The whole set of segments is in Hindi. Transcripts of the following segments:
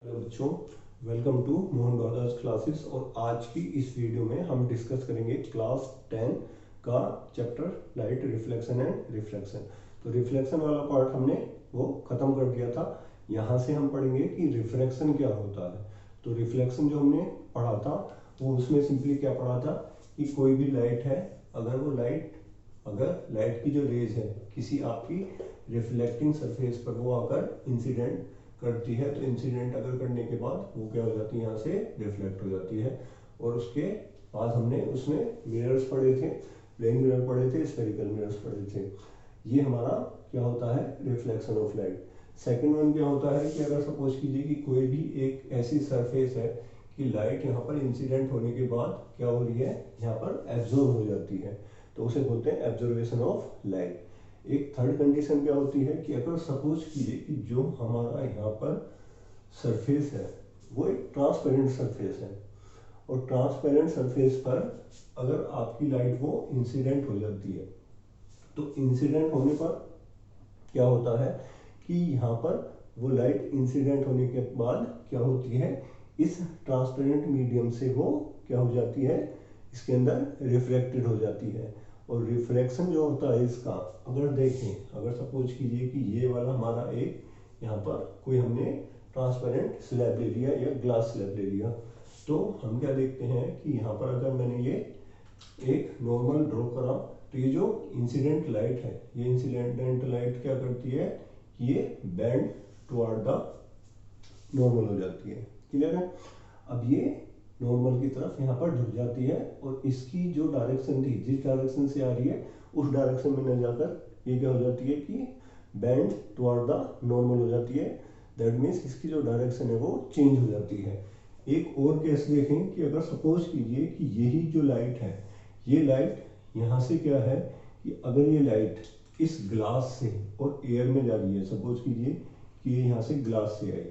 हेलो बच्चों, welcome to Mohan Bharadwaj classes. और आज की इस वीडियो में हम डिस्कस करेंगे क्लास 10 का chapter light reflection and refraction. तो रिफ्लेक्शन वाला पार्ट हमने वो ख़त्म कर दिया था। यहाँ से हम पढ़ेंगे कि रिफ्रैक्शन क्या होता है। तो रिफ्लेक्शन जो हमने पढ़ा था वो उसमें सिंपली क्या पढ़ा था कि कोई भी लाइट है, अगर लाइट की जो रेज है किसी आपकी रिफ्लेक्टिंग सरफेस पर वो आकर इंसिडेंट करती है, तो इंसिडेंट अगर करने के बाद वो क्या हो जाती है, यहाँ से रिफ्लेक्ट हो जाती है। और उसके बाद हमने उसमें मिरर्स पढ़े थे, प्लेन मिरर पढ़े थे, स्फेरिकल मिरर्स पढ़े थे। ये हमारा क्या होता है, reflection of light. Second one क्या होता है कि अगर सपोज कीजिए कि कोई भी एक ऐसी सरफेस है कि लाइट यहाँ पर इंसिडेंट होने के बाद क्या हो रही है, यहाँ पर एब्जॉर्ब हो जाती है, तो उसे बोलते हैं एब्जॉर्वेशन ऑफ लाइट। एक थर्ड कंडीशन क्या होती है कि अगर सपोज कीजिए कि जो हमारा यहाँ पर सरफेस है वो एक ट्रांसपेरेंट सरफेस है, और ट्रांसपेरेंट सरफेस पर अगर आपकी लाइट वो इंसिडेंट हो जाती है, तो इंसिडेंट होने पर क्या होता है कि यहाँ पर वो लाइट इंसिडेंट होने के बाद क्या होती है, इस ट्रांसपेरेंट मीडियम से वो क्या हो जाती है, इसके अंदर रिफ्लेक्टेड हो जाती है। और रिफ्लेक्शन जो होता है इसका, अगर देखें, अगर सपोज कीजिए कि ये वाला हमारा एक यहाँ पर कोई हमने ट्रांसपेरेंट स्लैब ले लिया या ग्लास स्लैब ले लिया, तो हम क्या देखते हैं कि यहाँ पर अगर मैंने ये एक नॉर्मल ड्रॉ करा, तो ये जो इंसिडेंट लाइट है, ये इंसिडेंट लाइट क्या करती है, ये बेंड टुवर्ड द नॉर्मल हो जाती है। क्लियर है। अब ये नॉर्मल की तरफ यहाँ पर झुक जाती है, और इसकी जो डायरेक्शन थी, जिस डायरेक्शन से आ रही है उस डायरेक्शन में न जाकर ये क्या हो जाती है कि बेंड टुवर्ड द नॉर्मल हो जाती है। दैट मीन्स इसकी जो डायरेक्शन है वो चेंज हो जाती है। एक और केस देखें कि अगर सपोज कीजिए कि यही जो लाइट है, ये लाइट यहाँ से क्या है कि अगर ये लाइट इस ग्लास से और एयर में जा रही है, सपोज कीजिए कि ये यहाँ से ग्लास से आई,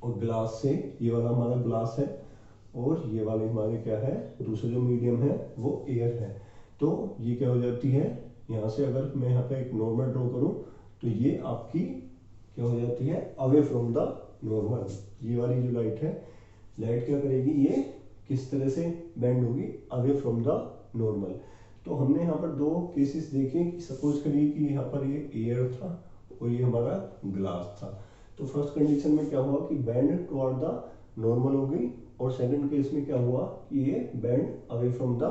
और ग्लास से ये वाला हमारा ग्लास है, और ये वाले हमारे क्या है, दूसरा जो मीडियम है वो एयर है, तो ये क्या हो जाती है, यहाँ से अगर मैं यहाँ पे एक नॉर्मल ड्रॉ करूँ तो ये आपकी क्या हो जाती है, अवे फ्रॉम द नॉर्मल। ये वाली जो लाइट है, लाइट क्या करेगी, ये किस तरह से बेंड होगी, अवे फ्रॉम द नॉर्मल। तो हमने यहाँ पर दो केसेस देखे कि सपोज करिए कि यहाँ पर ये एयर था और ये हमारा ग्लास था। तो फर्स्ट कंडीशन में क्या हुआ कि बेंड टुवर्ड द नॉर्मल हो गई, और सेकंड केस में क्या हुआ कि ये bend away from the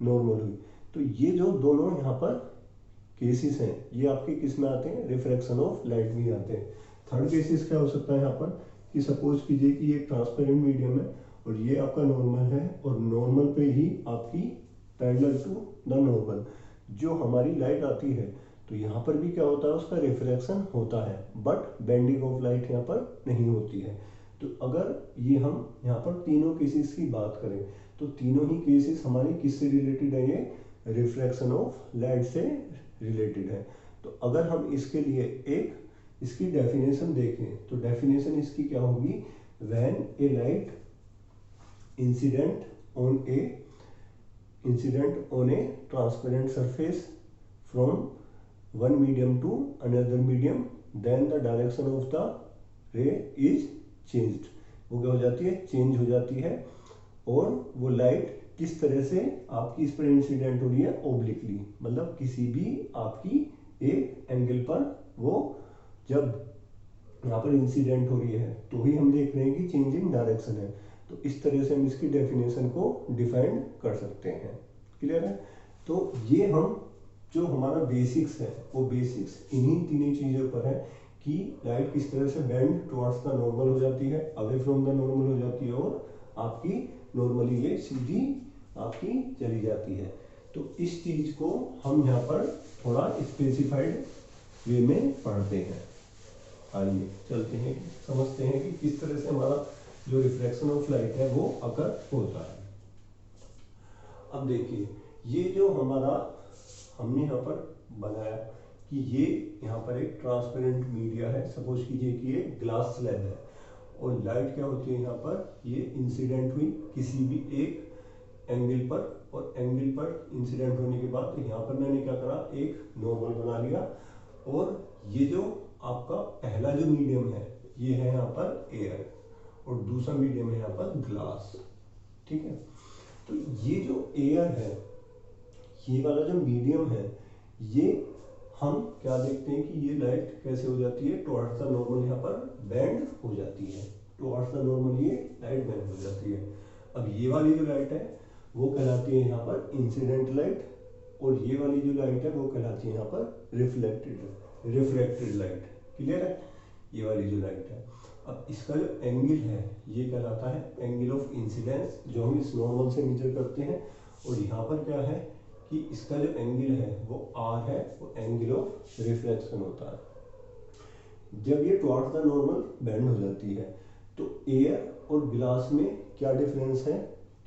normal हुई। तो ये जो दोनों यहाँ पर केसेस हैं, ये आपके किस में आते हैं, रिफ्रैक्शन ऑफ लाइट में आते हैं। थर्ड केसेस क्या हो सकता है यहाँ पर कि सपोज कीजिए कि ये ट्रांसपेरेंट मीडियम है और ये आपका नॉर्मल है, और नॉर्मल पे ही आपकी पैरेलल टू द नॉर्मल जो हमारी लाइट आती है, तो यहाँ पर भी क्या होता है, उसका रिफ्रैक्शन होता है, बट बेंडिंग ऑफ लाइट यहाँ पर नहीं होती है। तो अगर ये हम यहाँ पर तीनों केसेस की बात करें, तो तीनों ही केसेस हमारे किससे रिलेटेड है, ये रिफ्रैक्शन ऑफ लाइट से रिलेटेड है। तो अगर हम इसके लिए एक इसकी डेफिनेशन देखें, तो डेफिनेशन इसकी क्या होगी, when a light incident on a transparent surface from one medium to another medium, then the direction of the ray is changed. वो क्या हो जाती है, चेंज हो जाती है, और वो लाइट किस तरह से आपकी इस पर इंसिडेंट हो रही है, ओब्लिकली, मतलब किसी भी आपकी एक एंगल पर वो जब यहाँ पर इंसिडेंट हो रही है, तो ही हम देख रहे हैं कि चेंजिंग डायरेक्शन है। तो इस तरह से हम इसकी डेफिनेशन को डिफाइन कर सकते हैं। क्लियर है। तो ये हम जो हमारा बेसिक्स है, वो बेसिक्स इन्हीं तीनों चीज़ों पर है कि लाइट किस तरह से बेंड टुवर्ड्स द नॉर्मल हो जाती है, अवे फ्रॉम द नॉर्मल हो जाती है, और आपकी नॉर्मली ये सीधी आपकी चली जाती है। तो इस चीज़ को हम यहाँ पर थोड़ा स्पेसिफाइड वे में पढ़ते हैं। आइए चलते हैं, समझते हैं कि किस तरह से हमारा जो रिफ्रैक्शन ऑफ लाइट है वो अकर होता है। अब देखिए, ये जो हमारा हमने यहाँ पर बनाया कि ये यहाँ पर एक ट्रांसपेरेंट मीडिया है, सपोज कीजिए कि ये ग्लास स्लैब है, और लाइट क्या होती है, यहाँ पर ये इंसिडेंट हुई किसी भी एक एंगल पर, और एंगल पर इंसिडेंट होने के बाद यहाँ पर मैंने क्या करा, एक नॉर्मल बना लिया, और ये जो आपका पहला जो मीडियम है ये है यहाँ पर एयर। और दूसरा मीडियम है यहाँ पर ग्लास। ठीक है, तो ये जो एयर है, ये वाला जो मीडियम है, ये हम क्या देखते हैं कि ये लाइट कैसे हो जाती है, टुवर्ड्स द नॉर्मल यहाँ पर बेंड हो जाती है, टुवर्ड्स द नॉर्मल ये लाइट बेंड हो जाती है। अब ये वाली जो लाइट है वो कहलाती है यहाँ पर इंसिडेंट लाइट, और ये वाली जो लाइट है वो कहलाती है यहाँ पर रिफ्लेक्टेड लाइट। क्लियर है, ये वाली जो लाइट है। अब इसका जो एंगल है ये कहलाता है एंगल ऑफ इंसिडेंस, जो हम इस नॉर्मल से मेजर करते हैं। और यहाँ पर क्या है कि इसका जो एंगल है वो आर है, वो एंगल ऑफ रिफ्लेक्शन होता है। जब ये टुवर्ड्स द नॉर्मल बेंड हो जाती है तो एयर और ग्लास में क्या डिफरेंस है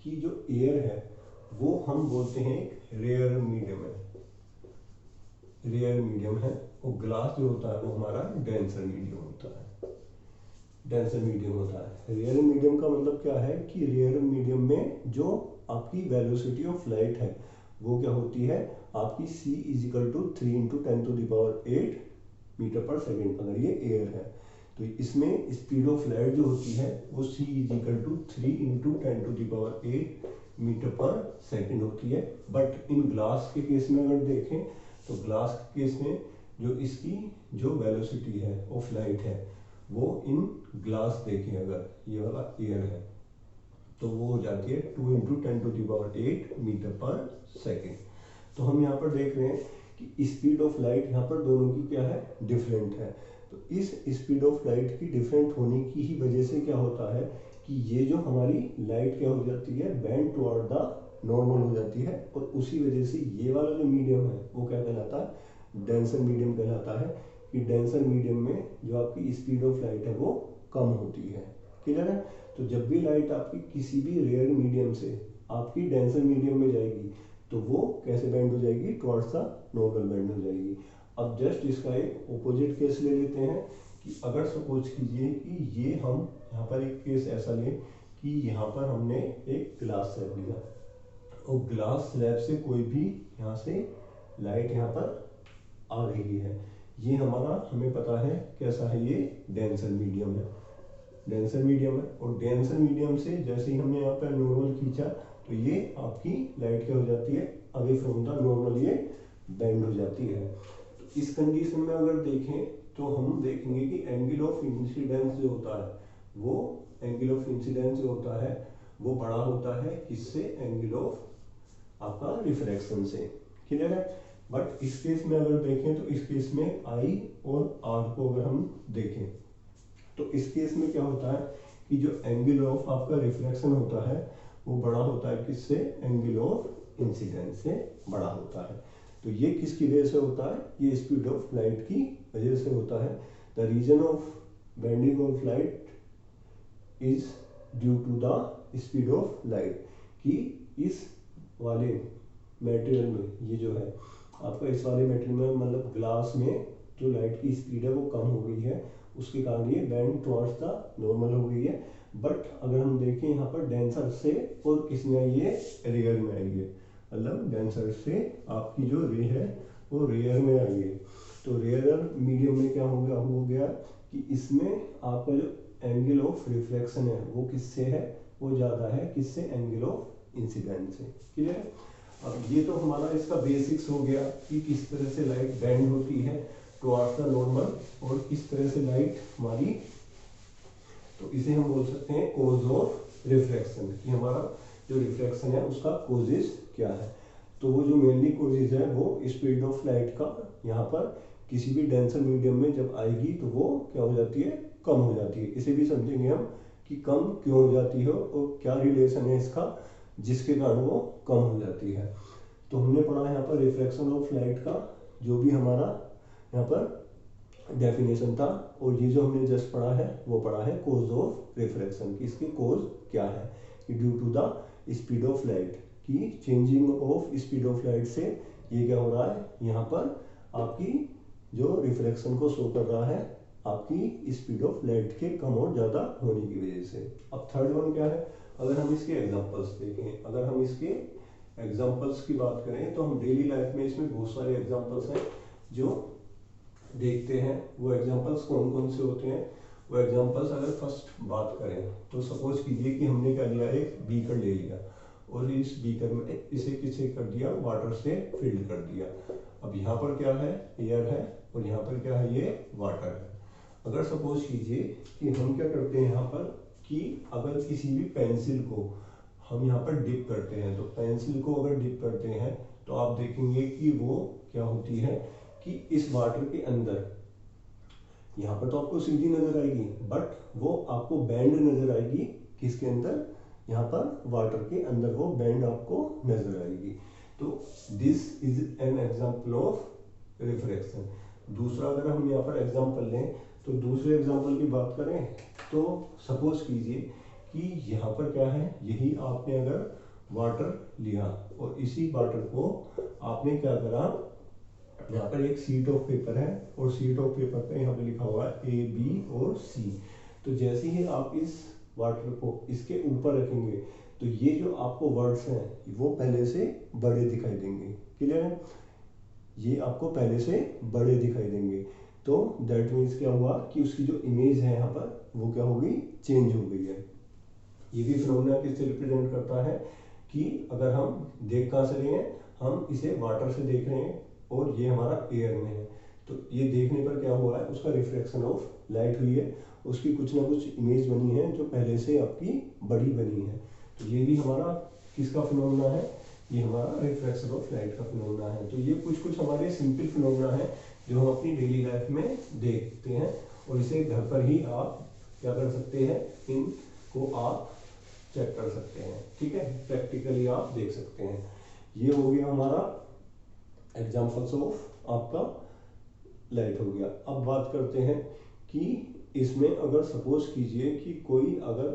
कि जो एयर है वो हम बोलते हैं एक रेयर मीडियम है, रेयर मीडियम है, और ग्लास जो होता है वो हमारा डेंसर मीडियम होता है, डेंसर मीडियम होता है। रेयर मीडियम का मतलब क्या है कि रेयर मीडियम में जो आपकी वेलोसिटी ऑफ लाइट है वो क्या होती है आपकी c = 3 × 10⁸ मीटर पर सेकेंड, अगर ये एयर है। तो इसमें स्पीड ऑफ लाइट जो होती है वो c = 3 × 10⁸ मीटर पर सेकेंड होती है। बट इन ग्लास के केस में अगर देखें तो ग्लास के केस में जो इसकी जो वेलोसिटी है ऑफ लाइट है वो इन ग्लास देखें, अगर ये वाला एयर है तो वो हो जाती है 2 × 10⁸ मीटर पर सेकेंड। तो हम यहाँ पर देख रहे हैं कि स्पीड ऑफ लाइट यहाँ पर दोनों की क्या है, डिफरेंट है। तो इस स्पीड ऑफ लाइट की डिफरेंट होने की ही वजह से क्या होता है कि ये जो हमारी लाइट क्या हो जाती है, बेंड टुवर्ड द नॉर्मल हो जाती है, और उसी वजह से ये वाला जो मीडियम है वो क्या कहलाता है, डेंसर मीडियम कहलाता है। कि डेंसर मीडियम में जो आपकी स्पीड ऑफ लाइट है वो कम होती है। क्लियर है, तो जब भी लाइट आपकी किसी भी रेयर मीडियम से आपकी डेंसर मीडियम में जाएगी तो वो कैसे बेंड हो जाएगी, टुवर्ड्स द नॉर्मल बेंड हो जाएगी। अब जस्ट इसका एक ऑपोजिट केस ले लेते हैं कि अगर सपोज कीजिए कि ये हम यहाँ पर एक केस ऐसा लें कि यहाँ पर हमने एक ग्लास स्लैब लिया और ग्लास स्लैब से कोई भी यहाँ से लाइट यहाँ पर आ रही है, ये हमारा हमें पता है कैसा है, ये डेंसर मीडियम है, डेंसर मीडियम है। और डेंसर मीडियम से जैसे ही हमने यहाँ पर नॉर्मल खींचा तो ये आपकी लाइट क्या हो जाती है, अवे फ्रॉम द नॉर्मल ये बेंड हो जाती है। तो इस कंडीशन में अगर देखें तो हम देखेंगे कि एंगल ऑफ इंसिडेंस जो होता है वो एंगल ऑफ इंसिडेंस जो होता है वो बड़ा होता है किससे, एंगल ऑफ आपका रिफ्रैक्शन से। क्लियर है, बट इस केस में अगर देखें तो इस केस में आई और आर को अगर हम देखें तो इस केस में क्या होता है कि जो एंगल ऑफ आपका रिफ्लेक्शन होता है वो बड़ा होता है किससे, एंगल ऑफ इंसिडेंस से बड़ा होता है। तो ये किसकी वजह से होता है, ये स्पीड ऑफ लाइट की वजह से होता है। The reason of bending of light is due to the speed of light, कि इस वाले मटेरियल में ये जो है आपका, इस वाले मटेरियल में मतलब ग्लास में जो लाइट की स्पीड है वो कम हो गई है, उसके कारण ये बेंड टुवर्ड्स द नॉर्मल हो गई है। बट अगर हम देखें यहाँ पर डेंसर से और किसमें आई है, रेयर में आई है, मतलब डेंसर से आपकी जो रे है वो रेयर में आई है। तो रेयर मीडियम में क्या हो गया कि इसमें आपका जो एंगल ऑफ रिफ्लेक्शन है वो किससे है, वो ज़्यादा है किससे, एंगल ऑफ इंसिडेंस से। क्लियर है, अब ये तो हमारा इसका बेसिक्स हो गया कि किस तरह से लाइट बेंड होती है टुवर्ड्स द नॉर्मल और किस तरह से लाइट हमारी, तो इसे हम बोल सकते हैं कोज ऑफ रिफ्रैक्शन, कि हमारा जो रिफ्रैक्शन है उसका कोजेस क्या है। तो वो जो मेनली कोजेस है वो स्पीड ऑफ लाइट का यहाँ पर किसी भी डेंसर मीडियम में जब आएगी तो वो क्या हो जाती है, कम हो जाती है। इसे भी समझेंगे हम कि कम क्यों हो जाती है और क्या रिलेशन है इसका जिसके कारण वो कम हो जाती है। तो हमने पढ़ा यहाँ पर रिफ्रैक्शन ऑफ लाइट का जो भी हमारा यहाँ पर डेफिनेशन था, और ये जो हमने जस्ट पढ़ा है वो पढ़ा है कोज ऑफ रिफ्रैक्शन की, इसकी कोज क्या है कि due to the speed of light, की changing of speed of light से ये क्या हो रहा है, यहाँ पर आपकी जो रिफ्रैक्शन को शो कर रहा है आपकी स्पीड ऑफ लाइट के कम और ज़्यादा होने की वजह से। अब थर्ड वन क्या है, अगर हम इसके एग्जांपल्स देखें, अगर हम इसके एग्जांपल्स की बात करें तो हम डेली लाइफ में इसमें बहुत सारे एग्जांपल्स हैं जो देखते हैं। वो एग्जांपल्स कौन कौन से होते हैं, वो एग्जांपल्स अगर फर्स्ट बात करें तो सपोज कीजिए कि हमने क्या लिया, एक बीकर ले लिया और इस बीकर में इसे किसे कर दिया, वाटर से फिल्ड कर दिया। अब यहाँ पर क्या है, एयर है और यहाँ पर क्या है, ये वाटर है। अगर सपोज कीजिए कि हम क्या करते हैं यहाँ पर कि अगर किसी भी पेंसिल को हम यहाँ पर डिप करते हैं, तो पेंसिल को अगर डिप करते हैं तो आप देखेंगे कि वो क्या होती है कि इस वाटर के अंदर यहाँ पर तो आपको सीधी नजर आएगी, बट वो आपको बैंड नजर आएगी किसके अंदर, यहाँ पर वाटर के अंदर वो बैंड आपको नजर आएगी। तो this is an example of refraction. दूसरा अगर हम यहाँ पर एग्जाम्पल लें तो दूसरे एग्जाम्पल की बात करें तो सपोज कीजिए कि यहाँ पर क्या है, यही आपने अगर वाटर लिया और इसी वाटर को आपने क्या करा, यहाँ पर एक शीट ऑफ पेपर है और शीट ऑफ पेपर पे यहाँ पे लिखा हुआ है ए बी और सी। तो जैसे ही आप इस वाटर को इसके ऊपर रखेंगे तो ये जो आपको वर्ड्स हैं वो पहले से बड़े दिखाई देंगे, क्लियर है, ये आपको पहले से बड़े दिखाई देंगे। तो दैट मीन्स क्या हुआ कि उसकी जो इमेज है यहाँ पर वो क्या हो गई, चेंज हो गई है। ये भी फिनोमेना किससे रिप्रेजेंट करता है कि अगर हम देख कहाँ से रहे हैं, हम इसे वाटर से देख रहे हैं और ये हमारा एयर में है, तो ये देखने पर क्या हुआ है, उसका रिफ्लेक्शन ऑफ लाइट हुई है, उसकी कुछ ना कुछ इमेज बनी है जो पहले से आपकी बड़ी बनी है। तो ये भी हमारा किसका फिनोमेना है, ये हमारा रिफ्लेक्शन ऑफ लाइट का फिनोमेना है। तो ये कुछ कुछ हमारे सिंपल फिनोमेना है जो हम अपनी डेली लाइफ में देखते हैं और इसे घर पर ही आप क्या कर सकते हैं, इनको आप चेक कर सकते हैं, ठीक है, प्रैक्टिकली आप देख सकते हैं। ये हो गया हमारा एग्जाम्पल्स ऑफ आपका लाइट हो गया। अब बात करते हैं कि इसमें अगर सपोज कीजिए कि कोई अगर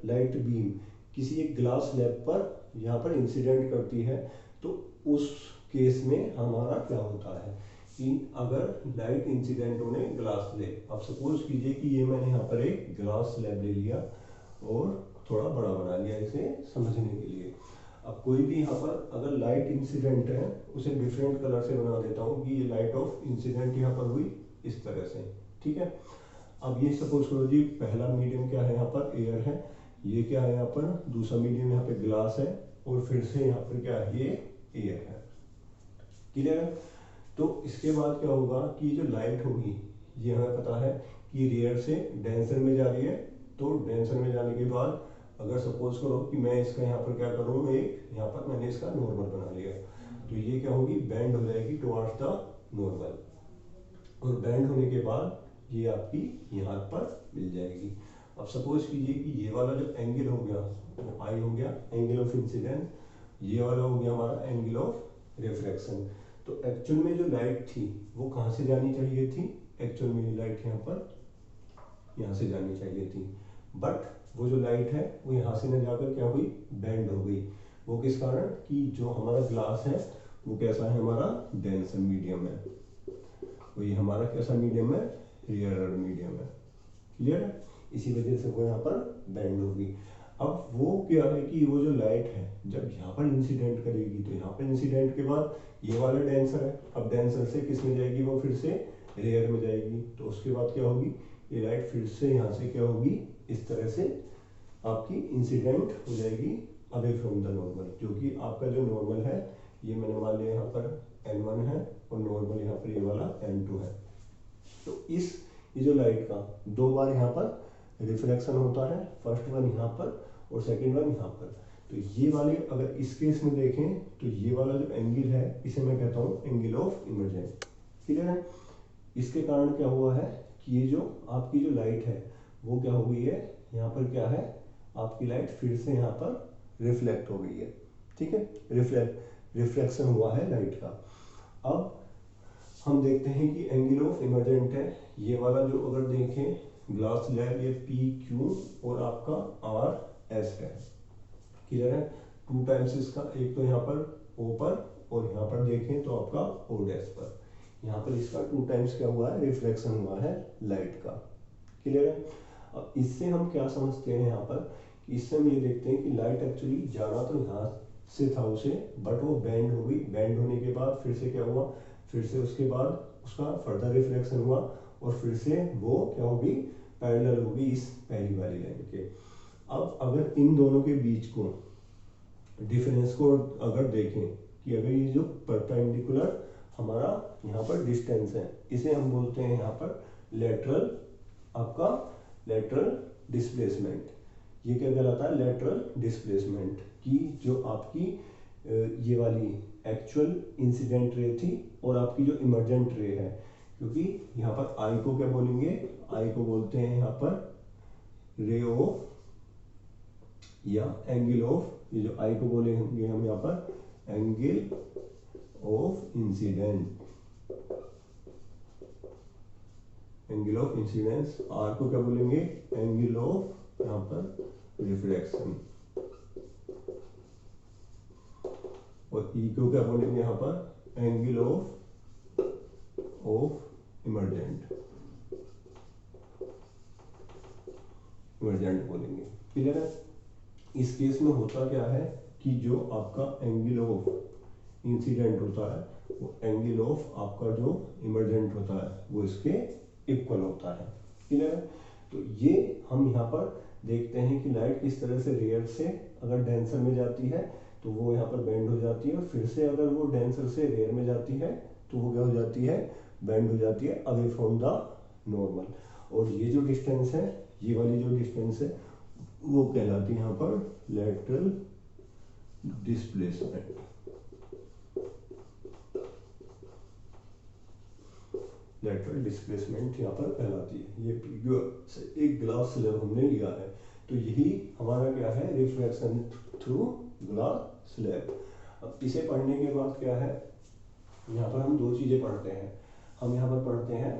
लाइट बीम किसी एक ग्लास स्लैब पर यहाँ पर इंसिडेंट करती है, तो उस केस में हमारा क्या होता है कि अगर लाइट इंसिडेंट होने ग्लास स्लैब, अब सपोज कीजिए कि ये मैंने यहाँ पर एक ग्लास स्लैब ले लिया और थोड़ा बड़ा बना लिया इसे समझने के लिए। अब कोई भी यहाँ पर अगर लाइट इंसिडेंट है उसे डिफरेंट कलर से बना देता हूँ कि ये लाइट ऑफ इंसिडेंट यहाँ पर हुई इस तरह से, ठीक है। अब ये सपोज करो जी, पहला मीडियम क्या है, यहाँ पर एयर है, ये क्या है यहाँ पर दूसरा मीडियम, यहाँ पे ग्लास है और फिर से यहाँ पर क्या है, ये एयर है, क्लियर है। तो इसके बाद क्या होगा कि जो लाइट होगी ये हमें पता है कि रेयर से डेंसर में जा रही है, तो डेंसर में जाने के बाद अगर सपोज करो कि मैं इसका यहाँ पर क्या करूँ, एक यहाँ पर मैंने इसका नॉर्मल बना लिया, तो ये क्या होगी, बैंड हो जाएगी टुवर्ड्स द नॉर्मल, और बैंड होने के बाद ये आपकी यहाँ पर मिल जाएगी। अब सपोज कीजिए कि ये वाला जो एंगल हो गया वो आई हो गया एंगल ऑफ इंसिडेंट, ये वाला हो गया हमारा एंगल ऑफ रिफ्रैक्शन। तो एक्चुअल में जो लाइट थी वो कहाँ से जानी चाहिए थी, एक्चुअल में लाइट यहाँ पर यहाँ से जानी चाहिए थी, बट वो जो लाइट है वो यहाँ से न जाकर क्या हुई, बैंड हो गई। वो किस कारण कि जो हमारा ग्लास है वो कैसा है, हमारा डेंसर मीडियम है, वो ये हमारा कैसा मीडियम है, रेयर मीडियम है, क्लियर है, इसी वजह से वो यहाँ पर बैंड होगी। अब वो क्या है कि वो जो लाइट है जब यहाँ पर इंसिडेंट करेगी तो यहाँ पर इंसिडेंट के बाद ये वाला डेंसर है, अब डेंसर से किस में जाएगी, वो फिर से रेयर में जाएगी, तो उसके बाद क्या होगी, ये लाइट फिर से यहाँ से क्या होगी, इस तरह से आपकी इंसिडेंट हो जाएगी अवे फ्रॉम द नॉर्मल, जो कि आपका जो नॉर्मल है ये मैंने मान लिया यहाँ पर n1 है और नॉर्मल यहाँ पर ये वाला n2 है। तो ये जो लाइट का दो बार यहाँ पर रिफ्लेक्शन होता है, फर्स्ट वन यहाँ पर और सेकंड वन यहाँ पर। तो ये वाले अगर इस केस में देखें तो ये वाला जो एंगल है इसे मैं कहता हूँ एंगल ऑफ इमर्जेंस, क्लियर है। इसके कारण क्या हुआ है कि ये जो आपकी जो लाइट है वो क्या हो गई है, यहाँ पर क्या है, आपकी लाइट फिर से यहाँ पर रिफ्लेक्ट हो गई है, ठीक है, रिफ्लेक्शन हुआ है लाइट का। अब हम देखते हैं कि एंगल ऑफ इमर्जेंट है, ये वाला जो अगर देखें ग्लास स्लैब, ये पी क्यू और आपका आर एस है, क्लियर है, टू टाइम्स इसका, एक तो यहाँ पर ओ पर और यहाँ पर देखें तो आपका ओ डैश पर, यहाँ पर इसका टू टाइम्स क्या हुआ है, रिफ्लेक्शन हुआ है लाइट का, क्लियर है। अब इससे हम क्या समझते हैं यहाँ पर, इससे हम ये देखते हैं कि लाइट एक्चुअली जाना तो यहाँ से था उसे, बट वो बैंड हो गई, बैंड होने के बाद फिर से क्या हुआ, फिर से उसके बाद उसका फर्दर रिफ्लेक्शन हुआ और फिर से वो क्या होगी, पैरेलल होगी इस पहली वाली लाइन के। अब अगर इन दोनों के बीच को डिफरेंस को अगर देखें कि अगर ये जो परपेंडिकुलर हमारा यहाँ पर डिस्टेंस है, इसे हम बोलते हैं यहाँ पर लेटरल, आपका लेटरल डिस्प्लेसमेंट। ये क्या कहलाता है, लेटरल डिस्प्लेसमेंट। की जो आपकी ये वाली एक्चुअल इंसिडेंट रे थी और आपकी जो इमर्जेंट रे है, क्योंकि यहाँ पर आई को क्या बोलेंगे, आई को बोलते हैं यहाँ पर रे ऑफ या एंगल ऑफ, ये जो आई को बोलेंगे हम यहाँ पर angle of incident, angle of incidence. R को क्या बोलेंगे, एंगल ऑफ यहाँ पर रिफ्लेक्शन, और ई को क्या बोलेंगे यहाँ पर एंगल ऑफ इमर्जेंट, इमर्जेंट बोलेंगे। क्लियर है। इस केस में होता क्या है कि जो आपका एंगल ऑफ इंसिडेंट होता है वो एंगल ऑफ आपका जो इमर्जेंट होता है वो इसके इक्वल होता है। क्लियर है। तो ये हम यहाँ पर देखते हैं कि लाइट किस तरह से रेयर से अगर डेंसर में जाती है तो वो यहाँ पर बेंड हो जाती है, और फिर से अगर वो डेंसर से रेयर में जाती है तो वो क्या हो जाती है, बेंड हो जाती है अवे फ्रॉम द नॉर्मल। और ये जो डिस्टेंस है, ये वाली जो डिस्टेंस है वो कहलाती है यहाँ पर लेटरल डिस्प्लेसमेंट। लेटरल डिस्प्लेसमेंट यहाँ पर कहलाती है। ये एक ग्लास स्लैब हमने लिया है, तो यही हमारा क्या है, रिफ्लेक्शन थ्रू ग्लास स्लैब। अब इसे पढ़ने के बाद क्या है, यहाँ पर हम दो चीजें पढ़ते हैं। हम यहाँ पर पढ़ते हैं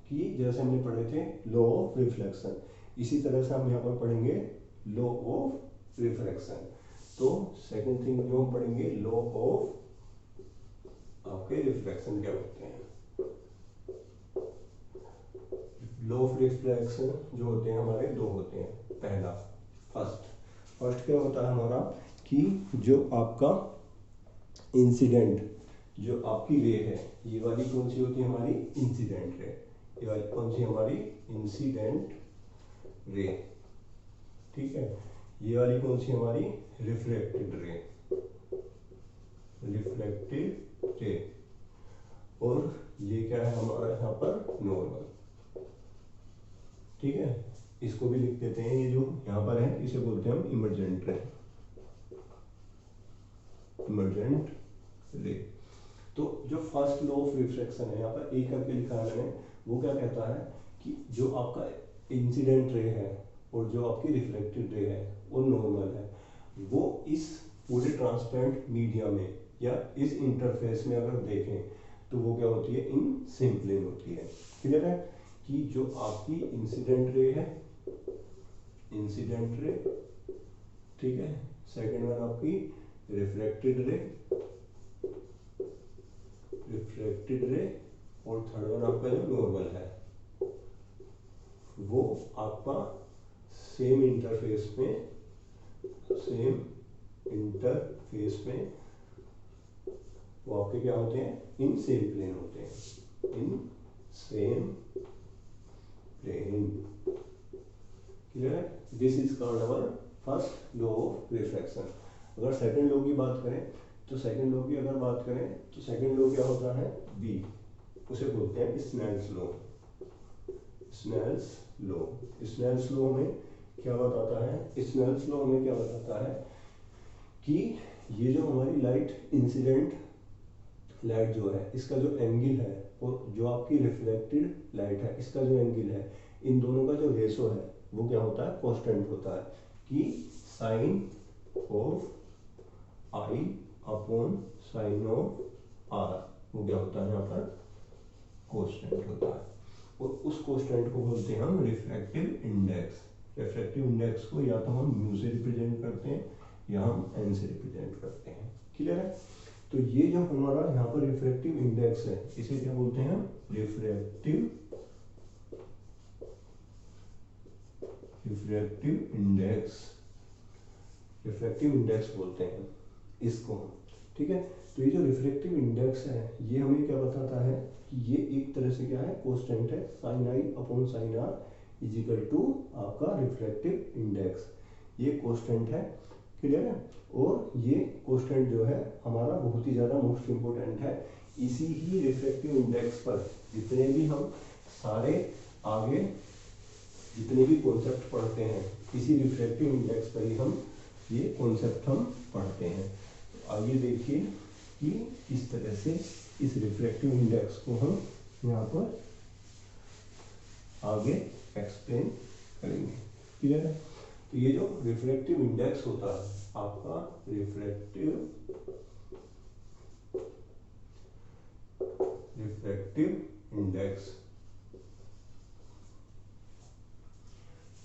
कि जैसे हमने पढ़े थे लॉ ऑफ रिफ्लेक्शन, इसी तरह से हम यहाँ पर पढ़ेंगे लॉ ऑफ रिफ्रैक्शन। तो सेकंड थिंग जो हम पढ़ेंगे, लॉ ऑफ आपके रिफ्रैक्शन क्या होते हैं। लॉ ऑफ रिफ्रैक्शन जो होते हैं हमारे दो होते हैं। पहला फर्स्ट क्या होता है हमारा कि जो आपका इंसिडेंट, जो आपकी रे है, ये वाली कौन सी होती है हमारी इंसिडेंट रे, ये वाली कौन सी हमारी इंसिडेंट रे, ठीक है। ये वाली कौन सी हमारी रिफ्लेक्टेड रे, रिफ्लेक्टेड रे, और ये क्या है हमारा यहाँ पर नॉर्मल, ठीक है। इसको भी लिख देते हैं, ये जो यहाँ पर है इसे बोलते हैं हम इमर्जेंट रे, इमर्जेंट रे। तो जो फर्स्ट लॉ ऑफ रिफ्रैक्शन है, यहाँ पर एक करके लिखा है मैंने, वो क्या कहता है कि जो आपका इंसिडेंट रे है और जो आपकी रिफ्लेक्टेड रे है वो नॉर्मल है, वो इस पूरे ट्रांसपेरेंट मीडिया में या इस इंटरफेस में अगर देखें तो वो क्या होती है, इन सेम प्लेन होती है। क्लियर है कि जो आपकी इंसिडेंट रे है, इंसिडेंट रे, ठीक है, सेकेंड वन आपकी रिफ्लेक्टेड रे, रिफ्लेक्टेड रे, और थर्ड वन आपका जो नॉर्मल है वो आपका सेम इंटरफेस में, सेम इंटरफेस में वो आपके क्या होते हैं, इन सेम प्लेन होते हैं, इन सेम प्लेन। क्लियर है। This is called our first law of refraction. अगर सेकंड लॉ की बात करें तो सेकंड लॉ की अगर बात करें तो सेकंड लॉ क्या होता है, बी, उसे बोलते हैं Snell's law. Snell's law, Snell's law में क्या बताता है, स्नेल्स लॉ में क्या बताता है कि ये जो हमारी लाइट, इंसिडेंट लाइट जो है, इसका जो एंगल है और जो आपकी रिफ्लेक्टेड लाइट है इसका जो एंगल है, इन दोनों का जो रेशो है वो क्या होता है, कांस्टेंट होता है। कि sine of i upon sine of r वो क्या होता है यहाँ पर, कांस्टेंट होता है, और उस कांस्टेंट को बोलते हैं हम रिफ्रैक्टिव इंडेक्स। रिफ्रैक्टिव इंडेक्स को या तो हम म्यू से रिप्रेजेंट करते हैं या हम एन से रिप्रेजेंट करते हैं। क्लियर है। तो ये जो हमारा यहाँ पर रिफ्रैक्टिव इंडेक्स है इसे क्या बोलते हैं हम, रिफ्रैक्टिव इंडेक्स, रिफ्रैक्टिव इंडेक्स बोलते हैं इसको, ठीक है। तो ये जो रिफ्रैक्टिव इंडेक्स है ये हमें क्या बताता है कि ये एक तरह से क्या है, कांस्टेंट है, sine i upon sine r is equal to आपका रिफ्रैक्टिव इंडेक्स, ये कांस्टेंट है, क्लियर है। और ये कांस्टेंट जो है हमारा बहुत ही ज़्यादा मोस्ट इम्पोर्टेंट है। इसी ही रिफ्रैक्टिव इंडेक्स पर जितने भी हम सारे आगे जितने भी कॉन्सेप्ट पढ़ते हैं, इसी रिफ्रैक्टिव इंडेक्स पर ही हम ये कॉन्सेप्ट हम पढ़ते हैं। तो आगे देखिए कि किस तरह से इस रिफ्रैक्टिव इंडेक्स को हम यहाँ पर आगे एक्सप्लेन करेंगे, क्लियर है। तो ये जो रिफ्रैक्टिव इंडेक्स होता है आपका, रिफ्रैक्टिव इंडेक्स,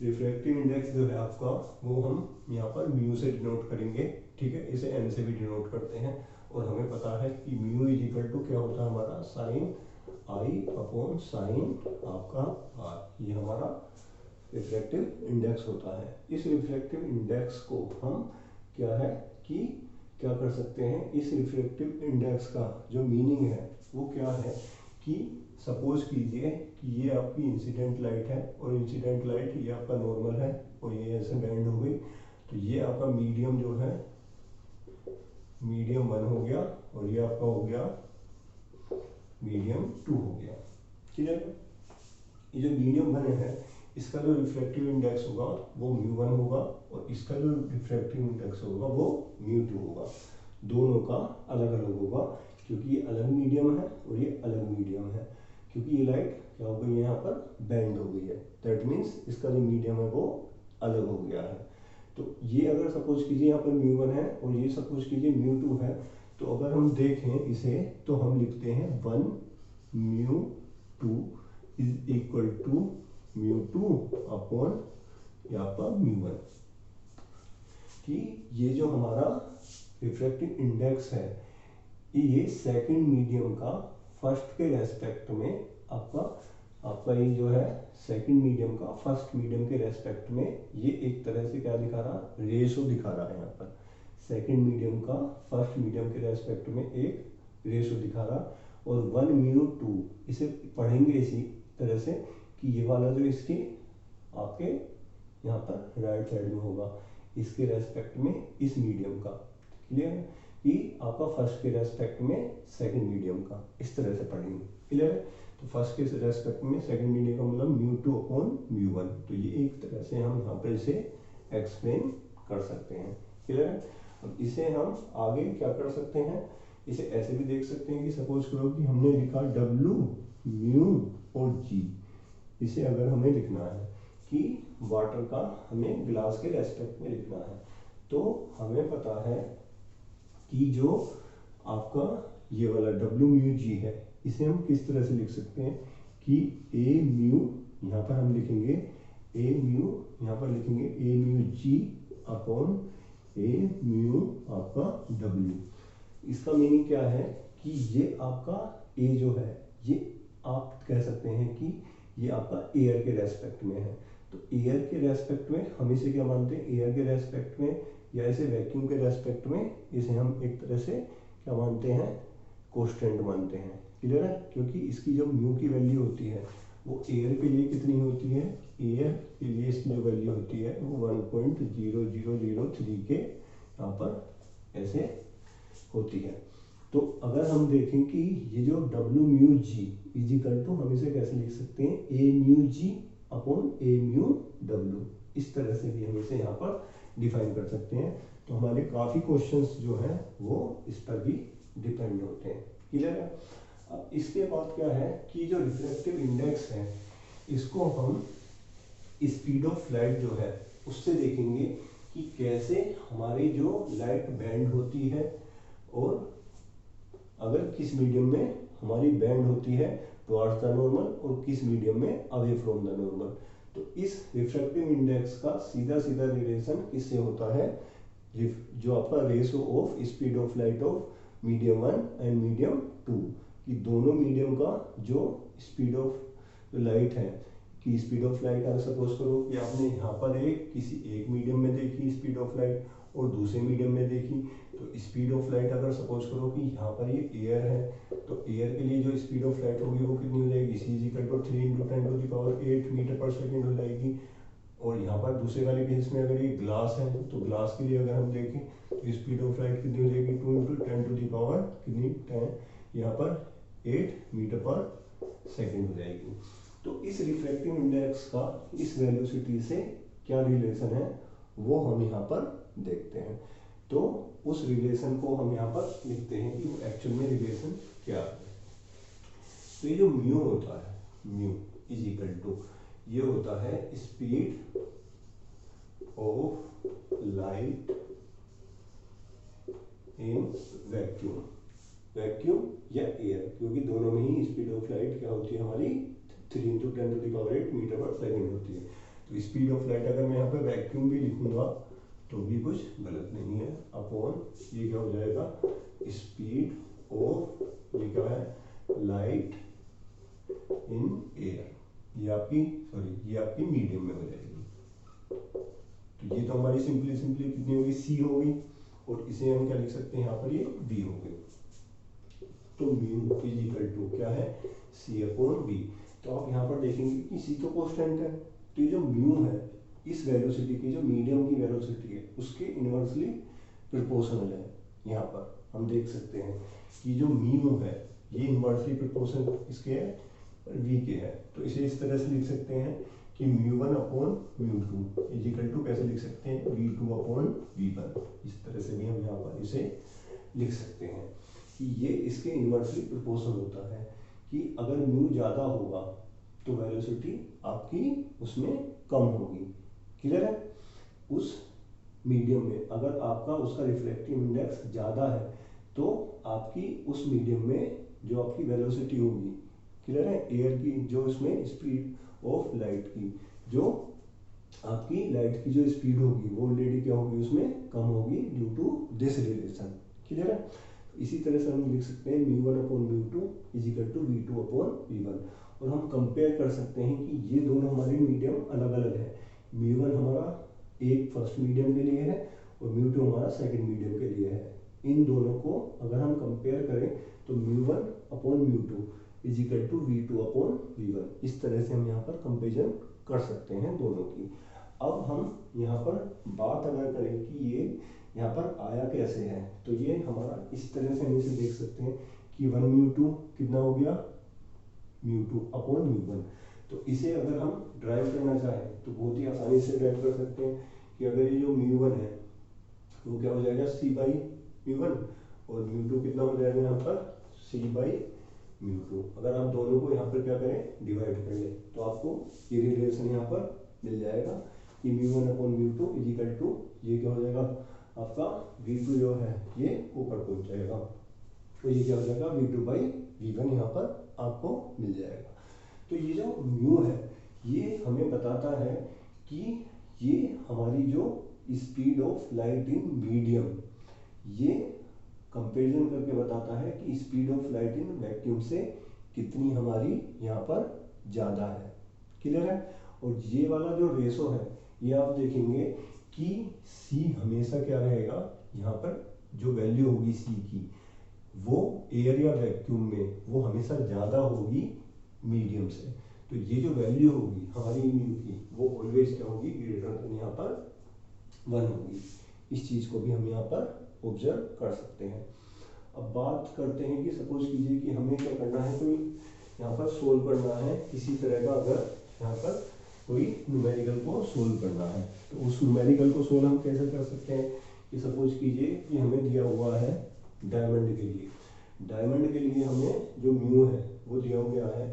रिफ्रैक्टिव इंडेक्स जो है आपका वो हम यहाँ पर म्यू से डिनोट करेंगे, ठीक है। इसे एन से भी डिनोट करते हैं और हमें पता है कि म्यू इज इक्वल टू क्या होता है हमारा, साइन आई अपॉन साइन आपका आर, ये हमारा रिफ्रैक्टिव इंडेक्स होता है। इस रिफ्रैक्टिव इंडेक्स को हम क्या है कि क्या कर सकते हैं, इस रिफ्रैक्टिव इंडेक्स का जो मीनिंग है वो क्या है कि सपोज कीजिए कि ये आपकी इंसिडेंट लाइट है और इंसिडेंट लाइट ये आपका नॉर्मल है और ये ऐसे बेंड हो गई, तो ये आपका मीडियम जो है मीडियम 1 हो गया और ये आपका हो गया मीडियम 2 हो गया, ठीक है। ये जो मीडियम 1 है इसका जो रिफ्रैक्टिव इंडेक्स होगा वो μ1 होगा और इसका जो रिफ्रैक्टिव इंडेक्स होगा वो μ2 होगा। दोनों का अलग अलग होगा क्योंकि ये अलग मीडियम है और ये अलग मीडियम है, क्योंकि ये लाइट क्या हो गई है यहाँ पर बेंड हो गई है, दैट मीन्स इसका जो मीडियम है वो अलग हो गया है। तो ये अगर सपोज कीजिए यहाँ पर μ1 है और ये सपोज कीजिए μ2 है, तो अगर हम देखें इसे तो हम लिखते हैं 1 μ2 इज इक्वल टू μ2 अपॉन यहाँ पर μ1, कि ये जो हमारा रिफ्रैक्टिव इंडेक्स है ये सेकंड मीडियम का फर्स्ट के रेस्पेक्ट में आपका ये जो है सेकंड मीडियम का फर्स्ट मीडियम के रेस्पेक्ट में ये एक तरह से क्या दिखा रहा, रेशो दिखा रहा है। यहाँ पर सेकंड मीडियम का फर्स्ट मीडियम के रेस्पेक्ट में एक रेशो दिखा रहा और 1 μ2 इसे पढ़ेंगे इसी तरह से कि ये वाला जो इसके आपके यहाँ पर राइट साइड में होगा इसके रेस्पेक्ट में इस मीडियम का, क्लियर है, कि आपका फर्स्ट के रेस्पेक्ट में सेकंड मीडियम का, इस तरह से पढ़ेंगे, क्लियर है। तो फर्स्ट के रेस्पेक्ट में सेकंड मीडियम का मतलब μ2 अपॉन μ1, तो ये एक तरह से हम यहाँ पर इसे एक्सप्लेन कर सकते हैं, क्लियर है। अब इसे हम आगे क्या कर सकते हैं, इसे ऐसे भी देख सकते हैं कि सपोज करो कि हमने लिखा W म्यू और G, इसे अगर हमें लिखना है कि वाटर का हमें ग्लास के रेस्पेक्ट में लिखना है, तो हमें पता है कि जो आपका ये वाला W म्यू G है इसे हम किस तरह से लिख सकते हैं कि A म्यू, यहाँ पर हम लिखेंगे A म्यू, यहाँ पर लिखेंगे A mu G upon A mu आपका W। इसका मीनिंग क्या है कि ये आपका A जो है ये आप कह सकते हैं कि ये आपका एयर के रेस्पेक्ट में है, तो एयर के रेस्पेक्ट में हम इसे क्या मानते हैं, एयर के रेस्पेक्ट में या इसे वैक्यूम के रेस्पेक्ट में इसे हम एक तरह से क्या मानते हैं, कांस्टेंट मानते हैं, क्लियर है। क्योंकि इसकी जो म्यू की वैल्यू होती है वो एयर के लिए कितनी होती है, एयर के लिए इसकी जो वैल्यू होती है वो 1.0003 के यहाँ पर ऐसे होती है। तो अगर हम देखें कि ये जो W mu G is equal to हम इसे कैसे लिख सकते हैं, A mu G upon A mu W, इस तरह से भी हम इसे यहाँ पर डिफाइन कर सकते हैं। तो हमारे काफ़ी क्वेश्चंस जो हैं वो इस पर भी डिपेंड होते हैं, क्लियर है। अब इसके बाद क्या है कि जो रिफ्रैक्टिव इंडेक्स है इसको हम स्पीड ऑफ लाइट जो है उससे देखेंगे कि कैसे हमारी जो लाइट बेंड होती है और अगर किस मीडियम में हमारी बेंड होती है टुवर्ड्स द नॉर्मल और किस मीडियम में अवे फ्रॉम द नॉर्मल। तो इस रिफ्रैक्टिव इंडेक्स का सीधा सीधा रिलेशन किससे होता है, जो आपका ratio of speed of light of medium 1 and medium 2, कि दोनों मीडियम का जो स्पीड ऑफ लाइट है कि स्पीड ऑफ लाइट अगर सपोज करो कि आपने यहाँ पर किसी एक मीडियम में देखी स्पीड ऑफ लाइट और दूसरे मीडियम में देखी, तो स्पीड ऑफ लाइट अगर सपोज करो कि यहाँ पर ये एयर है, तो एयर के लिए जो स्पीड ऑफ लाइट होगी वो कितनी हो जाएगी, सी इज इक्वल टू 3 × 10⁸ मीटर पर सेकेंड हो जाएगी। और यहाँ पर दूसरे वाले केस में अगर ये ग्लास है, तो ग्लास के लिए अगर हम देखें तो स्पीड ऑफ लाइट कितनी हो जाएगी, 2 × 10⁻, कितनी 10, यहाँ पर 8 मीटर पर सेकेंड हो जाएगी। तो इस रिफ्रैक्टिव इंडेक्स का इस वेलोसिटी से क्या रिलेशन है वो हम यहाँ पर देखते हैं। तो उस रिलेशन को हम यहाँ पर लिखते हैं कि वो एक्चुअल में रिलेशन क्या है। तो ये जो म्यू होता है, म्यू इज इक्वल टू, ये होता है speed of light in vacuum, vacuum या एयर, क्योंकि दोनों में ही स्पीड ऑफ लाइट क्या होती है हमारी 3 × 10⁸ मीटर पर सेकेंड होती है। तो स्पीड ऑफ लाइट अगर मैं यहाँ पे वैक्यूम भी लिखूंगा तो भी कुछ गलत नहीं है, अपॉन ये क्या हो जाएगा, स्पीड ऑफ, ये क्या है, लाइट इन एयर, ये आपकी मीडियम में हो जाएगी। तो ये तो हमारी सिंपली कितनी होगी, सी होगी, और इसे हम क्या लिख सकते हैं यहाँ पर, ये वी हो गई। तो म्यू इज इक्वल टू क्या है, सी अपॉन वी। तो आप यहाँ पर देखेंगे कि सी तो कांस्टेंट है, तो ये जो म्यू है इस वेलोसिटी की, जो मीडियम की वेलोसिटी है उसके इनवर्सली प्रोपोर्शनल है। यहाँ पर हम देख सकते हैं कि जो म्यू है ये इनवर्सली प्रोपोर्शनल इसके है, वी के है। तो इसे इस तरह से लिख सकते हैं कि μ1 अपॉन μ2 इज इक्वल टू, कैसे लिख सकते हैं, v2 अपॉन v1। इस तरह से भी हम यहाँ पर इसे लिख सकते हैं कि ये इसके इनवर्सली प्रोपोर्शनल होता है कि अगर म्यू ज़्यादा होगा तो वेलोसिटी आपकी उसमें कम होगी। क्लियर है। उस मीडियम में अगर आपका उसका रिफ्लेक्टिव इंडेक्स ज़्यादा है तो आपकी उस मीडियम में जो आपकी वेलोसिटी होगी, क्लियर है, एयर की जो इसमें स्पीड ऑफ लाइट की, जो आपकी लाइट की जो स्पीड होगी वो ऑलरेडी क्या होगी, उसमें कम होगी due to this relation. Clear है। इसी तरह से हम लिख सकते हैं μ1 upon μ2 is equal to v2 upon v1, और हम कंपेयर कर सकते हैं कि ये दोनों हमारे मीडियम अलग अलग है। μ1 हमारा एक फर्स्ट मीडियम के लिए है और μ2 हमारा सेकंड मीडियम के लिए है। इन दोनों को अगर हम कंपेयर करें तो μ1 upon μ2 is equal to v2 upon v1, इस तरह से हम यहाँ पर कंपेरिजन कर सकते हैं दोनों की। अब हम यहाँ पर बात अगर करें कि ये यहाँ पर आया कैसे है, तो ये हमारा इस तरह से हम इसे देख सकते हैं कि 1 μ2 कितना हो गया, μ2 अपॉन μ1। तो इसे अगर हम ड्राइव करना चाहें तो बहुत ही आसानी से ड्राइव कर सकते हैं कि अगर ये जो μ1 है वो क्या हो जाएगा, c बाई μ1, और μ2 कितना हो जाएगा यहाँ पर, c बाई μ2। अगर आप दोनों को यहाँ पर क्या करें, डिवाइड कर लें तो आपको ये रिलेशन यहाँ पर मिल जाएगा कि μ1 अपॉन μ2 इज इक्वल टू, ये क्या हो जाएगा आपका v2 जो है ये ऊपर पहुंच जाएगा, तो ये क्या हो जाएगा v2 बाई v1 यहाँ पर आपको मिल जाएगा। तो ये जो म्यू है ये हमें बताता है कि ये हमारी जो speed of light in medium, ये कंपेरिजन करके बताता है कि speed of light in vacuum से कितनी हमारी यहाँ पर ज़्यादा है। क्लियर है। और ये वाला जो रेशो है ये आप देखेंगे कि c हमेशा क्या रहेगा, यहाँ पर जो वैल्यू होगी c की वो एयर या वैक्यूम में वो हमेशा ज़्यादा होगी मीडियम से। तो ये जो वैल्यू होगी हमारी म्यू की वो ऑलवेज क्या होगी, ग्रेटर देन यहाँ पर 1 होगी। इस चीज़ को भी हम यहाँ पर ऑब्जर्व कर सकते हैं। अब बात करते हैं कि सपोज कीजिए कि हमें क्या करना है, कोई यहाँ पर सोल्व करना है किसी तरह का, अगर यहाँ पर कोई न्यूमेरिकल को सोल्व करना है तो उस न्यूमेरिकल को सोल्व हम कैसे कर सकते हैं कि सपोज कीजिए कि हमें दिया हुआ है डायमंड के लिए, डायमंड के लिए हमें जो म्यू है वो दिया हुआ है,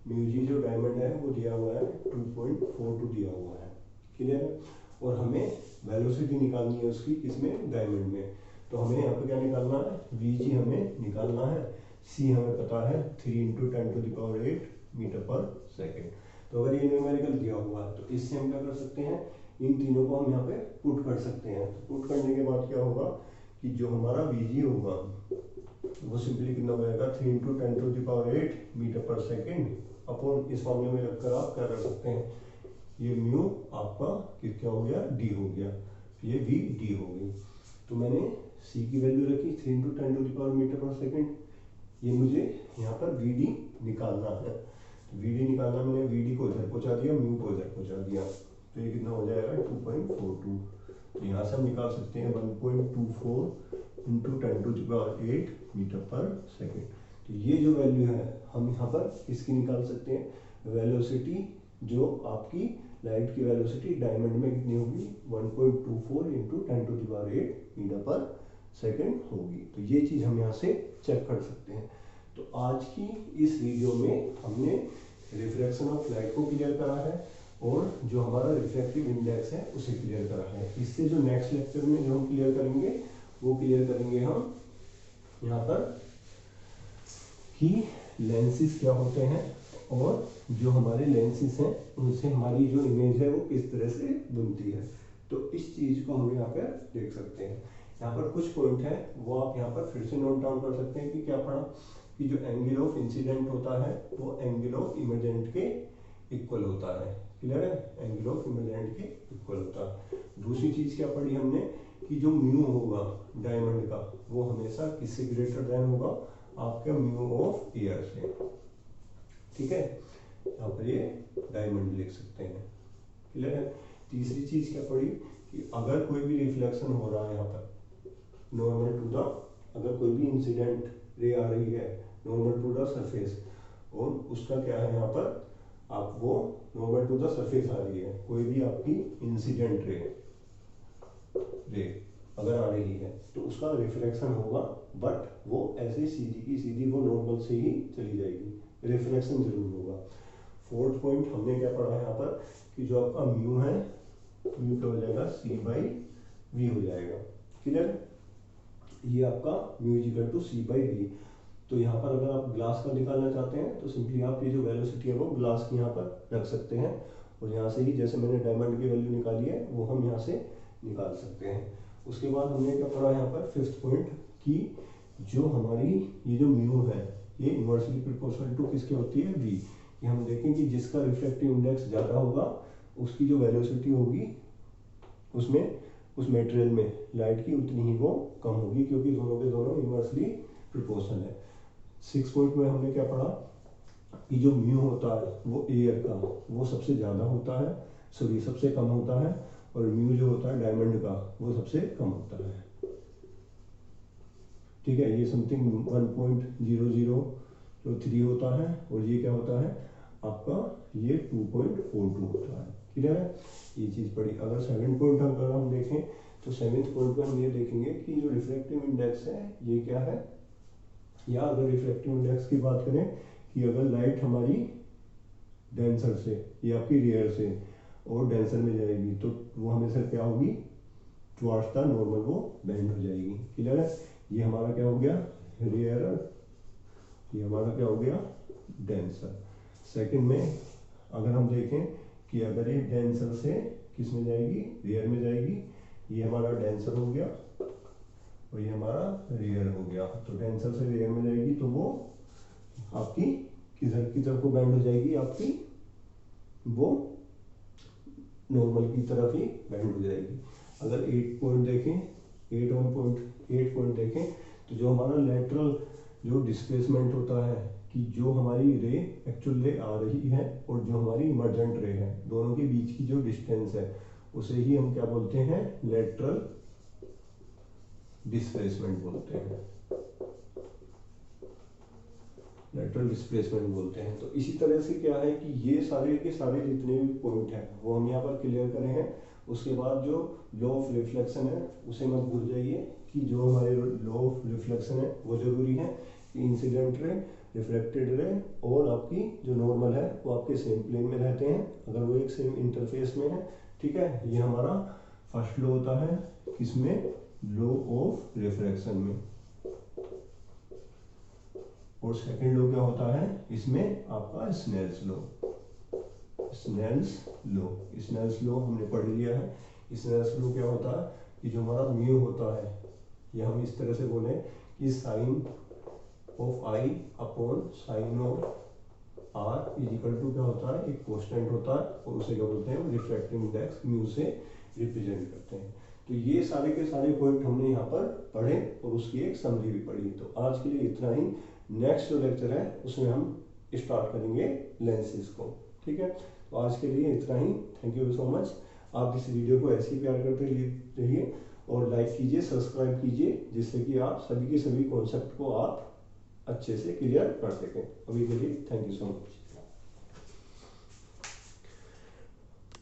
म्यू जी जो डायमंड है वो दिया हुआ है 2.42 दिया हुआ है। क्लियर है। और हमें वेलोसिटी निकालनी है उसकी, किसमें, डायमंड में। तो हमें यहाँ पे क्या निकालना है, वी जी हमें निकालना है, सी हमें पता है 3 × 10⁸ मीटर पर सेकेंड। तो अगर ये न्यूमेरिकल दिया हुआ है तो इससे हम क्या कर सकते हैं, इन तीनों को हम यहाँ पे पुट कर सकते हैं। तो पुट करने के बाद क्या होगा कि जो हमारा वी होगा वो सिंपली कितना हो जाएगा, 3 × 10⁸ मीटर पर सेकेंड अपॉन इस मामले में रखकर आप क्या कर सकते हैं, ये म्यू आपका क्या हो गया, डी हो गया, ये वी डी हो गई। तो मैंने सी की वैल्यू रखी 3 × 10⁻⁻⁰ मीटर पर सेकेंड, ये मुझे यहाँ पर वी डी निकालना है। तो वी डी निकालना, मैंने वी डी को इधर पहुँचा दिया, म्यू को इधर पहुँचा दिया, तो ये कितना हो जाएगा 2.42। तो यहाँ से हम निकाल सकते हैं 1.24 × 10⁸ मीटर पर सेकेंड। तो ये जो वैल्यू है हम यहाँ पर इसकी निकाल सकते हैं, वेलोसिटी जो आपकी लाइट की वेलोसिटी डायमंड में कितनी होगी, 1.24 × 10⁸ मीटर पर सेकेंड होगी। तो ये चीज़ हम यहाँ से चेक कर सकते हैं। तो आज की इस वीडियो में हमने रिफ्रैक्शन ऑफ लाइट को क्लियर करा है और जो हमारा रिफ्रैक्टिव इंडेक्स है उसे क्लियर करा है। इससे जो नेक्स्ट लेक्चर में जो हम क्लियर करेंगे वो क्लियर करेंगे हम यहाँ पर कि लेंसेज क्या होते हैं और जो हमारे लेंसेज हैं उनसे हमारी जो इमेज है वो किस तरह से बनती है। तो इस चीज़ को हम यहाँ पर देख सकते हैं। यहाँ पर कुछ पॉइंट है वो आप यहाँ पर फिर से नोट डाउन कर सकते हैं कि क्या पढ़ा, कि जो एंगल ऑफ इंसिडेंट होता है वो एंगल ऑफ इमर्जेंट के इक्वल होता है। क्लियर है, एंगल ऑफ इमर्जेंट के इक्वल होता है। दूसरी चीज़ क्या पढ़ी हमने कि जो म्यू होगा डायमंड का वो हमेशा किससे ग्रेटर देन होगा, आपके म्यू ऑफ एयर से। ठीक है, यहाँ पर ये डायमंड लिख सकते हैं। क्लियर है। तीसरी चीज़ क्या पढ़ी कि अगर कोई भी रिफ्लेक्शन हो रहा है यहाँ पर नॉर्मल टू द, अगर कोई भी इंसिडेंट रे आ रही है नॉर्मल टू द सरफेस और उसका क्या है यहाँ पर, आप वो नॉर्मल टू द सरफेस आ रही है, कोई भी आपकी इंसिडेंट रे अगर आ रही है तो उसका रिफ्लेक्शन होगा, बट वो ऐसे सीधी की सीधी वो नॉर्मल से ही चली जाएगी, रिफ्लेक्शन जरूर होगा। फोर्थ पॉइंट हमने क्या पढ़ा यहाँ पर कि जो आपका म्यू है, म्यू क्या हो जाएगा, C/V हो जाएगा। क्लियर, ये आपका म्यू इक्वल टू C/V। तो यहाँ पर अगर आप ग्लास का निकालना चाहते हैं तो सिंपली आप ये जो वेलोसिटी है वो ग्लास की यहाँ पर रख सकते हैं और यहाँ से ही जैसे मैंने डायमंड की वैल्यू निकाली है वो हम यहाँ से निकाल सकते हैं। उसके बाद हमने क्या पढ़ा यहाँ पर फिफ्थ पॉइंट कि जो हमारी ये जो म्यू है ये इनवर्सली प्रोपोर्शनल टू किसकी होती है, V। ये हम देखें कि जिसका रिफ्लेक्टिव इंडेक्स ज़्यादा होगा उसकी जो वेलोसिटी होगी उसमें उस मटेरियल में लाइट की उतनी ही वो कम होगी, क्योंकि दोनों के दोनों इनवर्सली प्रोपोर्शनल है। 6 पॉइंट में हमने क्या पढ़ा कि जो म्यू होता है वो एयर का वो सबसे ज़्यादा होता है, सॉरी सबसे कम होता है, और म्यू जो होता है डायमंड का वो सबसे कम होता है। ठीक है, ये समथिंग 1.0003 होता है और ये क्या होता है आपका, ये 2.42 होता है। क्लियर है, ये चीज़ पड़ी। अगर 7 पॉइंट अगर हम देखें तो 7th पॉइंट पर हम ये देखेंगे कि जो रिफ्रैक्टिव इंडेक्स है ये क्या है, या अगर रिफ्रैक्टिव इंडेक्स की बात करें कि अगर लाइट हमारी डेंसर से या आपकी रेयर से और डेंसर में जाएगी तो वो हमेशा क्या होगी, टुवर्ड्स द नॉर्मल वो बेंड हो जाएगी। क्लियर है, ये हमारा क्या हो गया रेयर, ये हमारा क्या हो गया डेंसर। सेकंड में अगर हम देखें कि अगर ये डेंसर से किस में जाएगी, रेयर में जाएगी, ये हमारा डेंसर हो गया और ये हमारा रेयर हो गया। तो डेंसर से रेयर में जाएगी तो वो आपकी किधर की तरफ को बैंड हो जाएगी, आपकी वो नॉर्मल की तरफ ही बैंड हो जाएगी। अगर 8 पॉइंट देखें, 8 पॉइंट देखें तो जो हमारा लेटरल जो डिस्प्लेसमेंट होता है कि जो हमारी रे एक्चुअल रे आ रही है और जो हमारी इमर्जेंट रे है दोनों के बीच की जो डिस्टेंस है उसे ही हम क्या बोलते हैं, लेटरल डिस्प्लेसमेंट बोलते हैं, लेटरल डिस्प्लेसमेंट बोलते हैं। तो इसी तरह से क्या है कि ये सारे के सारे जितने भी पॉइंट हैं वो हम यहाँ पर क्लियर करे हैं। उसके बाद जो लॉ ऑफ रिफ्लेक्शन है उसे मत भूल जाइए कि जो हमारे लॉ ऑफ रिफ्लेक्शन है वो जरूरी है कि इंसिडेंट रे, रिफ्लेक्टेड रे और आपकी जो नॉर्मल है वो आपके सेम प्लेन में रहते हैं अगर वो एक सेम इंटरफेस में है। ठीक है, ये हमारा फर्स्ट लॉ होता है किसमें, लॉ ऑफ रिफ्रैक्शन में। और सेकंड लॉ क्या होता है इसमें, आपका स्नेल्स लॉ। स्नेल्स लॉ हमने पढ़ लिया है। स्नेल्स लॉ क्या होता है कि जो हमारा म्यू होता है या हम इस तरह से बोले कि sine of i upon sine of r is equal to क्या होता है, एक कांस्टेंट होता है और उसे क्या बोलते हैं, रिफ्रैक्टिव इंडेक्स म्यू से रिप्रेजेंट करते हैं। तो ये सारे के सारे पॉइंट हमने यहाँ पर पढ़े और उसकी एक समरी भी पढ़ी। तो आज के लिए इतना ही। नेक्स्ट जो लेक्चर है उसमें हम स्टार्ट करेंगे लेंसेज को। ठीक है, तो आज के लिए इतना ही। Thank you so much. आप इस वीडियो को ऐसे ही प्यार करते रहिए और लाइक कीजिए, सब्सक्राइब कीजिए, जिससे कि आप सभी के सभी कॉन्सेप्ट को आप अच्छे से क्लियर कर सकें। अभी के लिए थैंक यू सो मच।